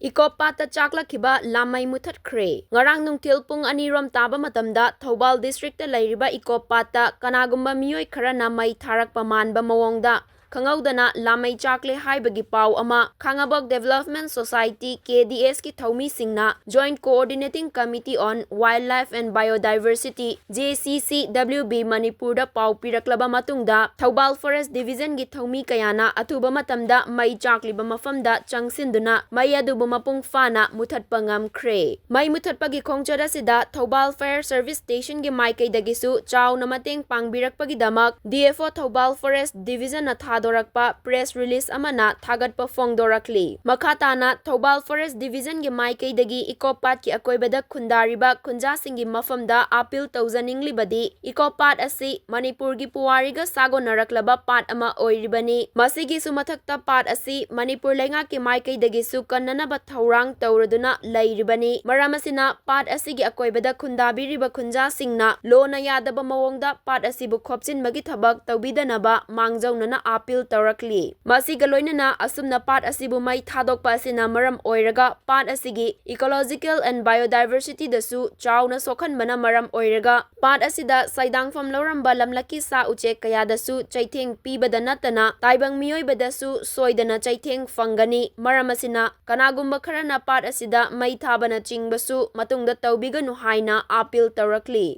Ikop pata Chaklakhiba Lanmei Muthatkhre. Ngarang nungtil pung 2 taba matamda Thoubal district lairiba Ikop pata kanagumba miyoi kharana mai tharakpa manba mawongda Kangaudana Lanmei Chakle haibagi pau ama Khangabok Development Society KDS ki thaumi singna Joint Coordinating Committee on Wildlife and Biodiversity JCCWB Manipur da pau piraklaba matungda Thoubal Forest Division gi thaumi kayana atuba matamda mai chakliba mafamda changsinduna mai adubu mapung fana muthatpa ngamkhre mai muthatpa gi khongchada sida Thoubal Fire Service Station gi maikai dagisu chauna mateng pangbirakpagi damak DFO Thoubal Forest Division na dorakpa press release amana thagatpa fongdorakli makhatana Thoubal Forest Division gi maikai dagi Ikop pat ki akoibada khundariba khunja singi mafamda appeal taujaningli badi Ikop pat asi Manipur gi puwariga sagonaraklaba pat ama oiribani masigi sumathakta pat asi Manipur lenga ki maikai dagi su kannanaba thaurang tauraduna lairibani maramasina pat asigi akoibada khundabiriba khunja singna lona yadaba mawongda pat asibu khopchin magi thabak taubidanaba mangjaunana appeal Taurakli. Masiga loinana asumna pat asibu mai thadokpa asina maram oiraga pat asigi ecological and biodiversity dasu chauna sokhanbana maram oiraga pat asida saidangfam loramba lamlaki sa uche kaya dasu chaitheng pibada natana taibang miyoi badasu soidana chaitheng fangani maram asina kanagumba kharana pat asida mai thabana chingbasu matungda taubiganu haina appeal Taurakli.